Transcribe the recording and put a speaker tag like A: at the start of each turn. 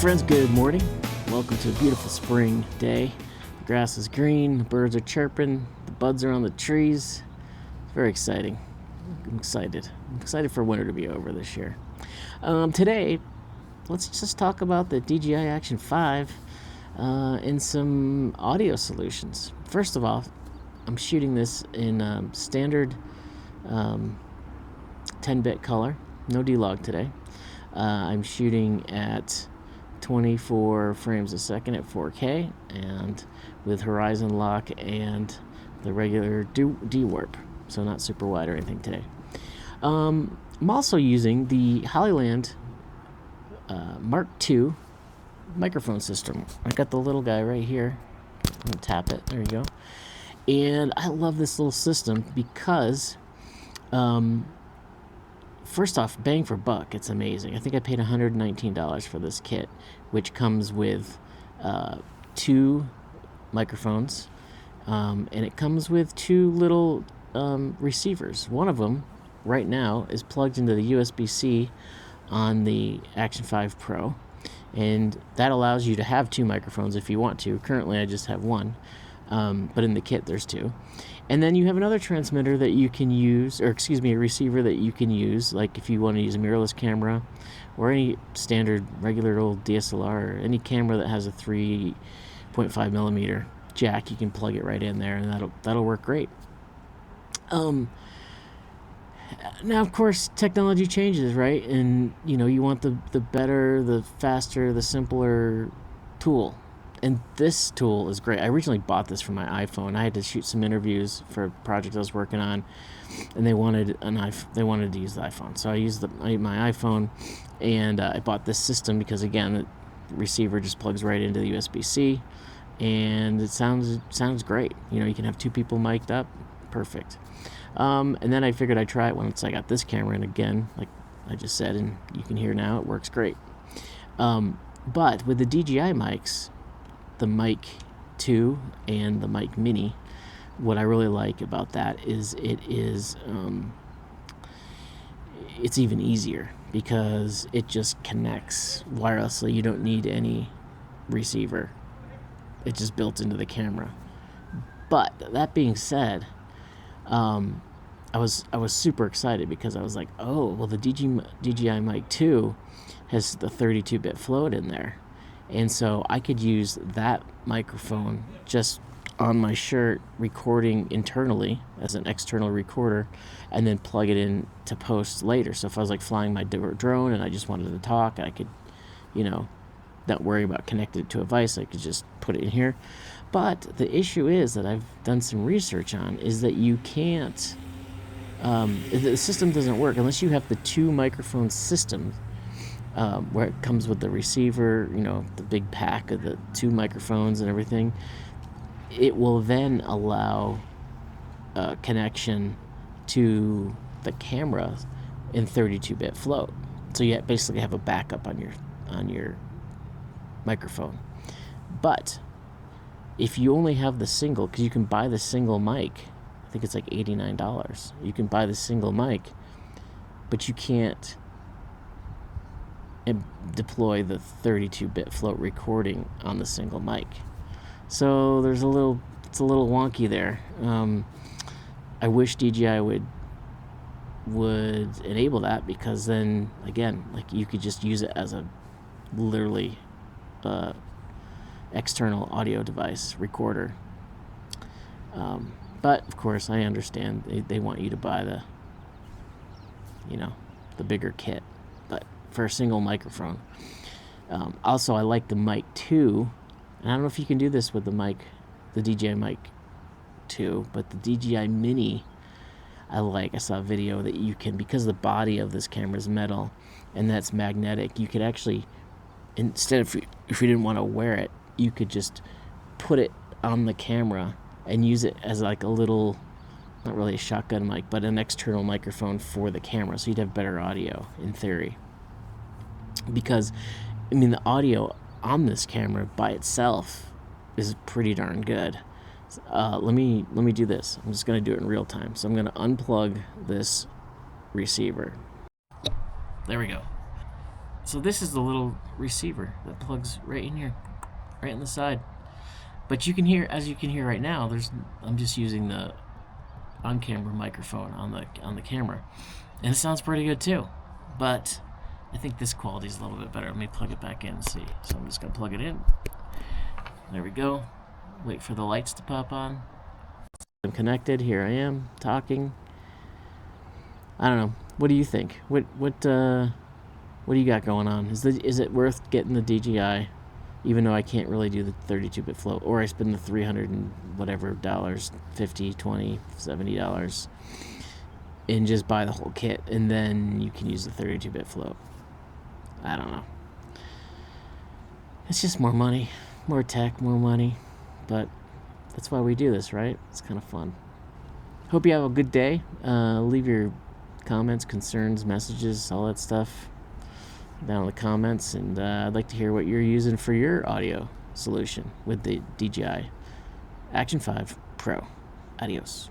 A: friends, good morning. Welcome to a beautiful spring day. The grass is green, the birds are chirping, the buds are on the trees. It's very exciting. I'm excited for winter to be over this year. Today, let's just talk about the DJI Action 5 and some audio solutions. First of all, I'm shooting this in standard 10-bit color, no D-Log today. I'm shooting at 24 frames a second at 4K and with horizon lock and the regular D-Warp, so not super wide or anything today. I'm also using the Hollyland Mark II microphone system. I got the little guy right here. I'm gonna tap it. There you go. And I love this little system because first off, bang for buck, it's amazing. I think I paid $119 for this kit, which comes with 2 microphones, and it comes with 2 little receivers. One of them, right now, is plugged into the USB-C on the Action 5 Pro, and that allows you to have 2 microphones if you want to. Currently, I just have 1, but in the kit, there's 2. And then you have another transmitter that you can use, or a receiver that you can use, like if you want to use a mirrorless camera or any standard regular old DSLR or any camera that has a 3.5 millimeter jack, you can plug it right in there and that'll work great. Now, of course, technology changes, right? And, you want the better, the faster, the simpler tool. And this tool is great. I originally bought this for my iPhone. I had to shoot some interviews for a project I was working on, and they wanted to use the iPhone. So I used my iPhone, and I bought this system because, again, the receiver just plugs right into the USB-C, and it sounds great. You can have 2 people mic'd up, perfect. And then I figured I'd try it once I got this camera, and again, like I just said, and you can hear now, it works great. But with the DJI mics, the Mic 2 and the Mic Mini, what I really like about that is it's even easier because it just connects wirelessly. You don't need any receiver. It's just built into the camera. But that being said, I was super excited because I was like, oh, well, the DJI Mic 2 has the 32-bit float in there. And so I could use that microphone just on my shirt, recording internally as an external recorder, and then plug it in to post later. So if I was like flying my drone and I just wanted to talk, I could, not worry about connecting it to a device. I could just put it in here. But the issue is that I've done some research on is that you can't, the system doesn't work unless you have the 2 microphone system. Where it comes with the receiver, the big pack of the 2 microphones and everything. It will then allow connection to the camera in 32-bit float. So you basically have a backup on your microphone. But if you only have the single, because you can buy the single mic, I think it's like $89. You can buy the single mic, but you can't and deploy the 32-bit float recording on the single mic. So it's a little wonky there. I wish DJI would enable that, because then again, like, you could just use it as a literally external audio device recorder. But of course, I understand they want you to buy the bigger kit, but for a single microphone. Also, I like the Mic 2, and I don't know if you can do this with the DJI Mic 2, but the DJI Mini, I saw a video that you can, because the body of this camera is metal and that's magnetic, you could actually, instead of, if you didn't want to wear it, you could just put it on the camera and use it as like a little, not really a shotgun mic, but an external microphone for the camera, so you'd have better audio in theory. Because, the audio on this camera by itself is pretty darn good. Let me do this. I'm just going to do it in real time. So I'm going to unplug this receiver. There we go. So this is the little receiver that plugs right in here, right in the side. But you can hear, as you can hear right now, I'm just using the on-camera microphone on the camera, and it sounds pretty good too. But I think this quality is a little bit better. Let me plug it back in and see. So I'm just gonna plug it in. There we go. Wait for the lights to pop on. I'm connected. Here I am talking. I don't know. What do you think? What do you got going on? Is it worth getting the DJI, even though I can't really do the 32-bit float, or I spend the $300 and whatever dollars, $50, $20, $70, and just buy the whole kit, and then you can use the 32-bit float? I don't know. It's just more money, more tech, more money, but that's why we do this, right? It's kind of fun. Hope you have a good day. Leave your comments, concerns, messages, all that stuff down in the comments, and I'd like to hear what you're using for your audio solution with the DJI Action 5 Pro. Adios.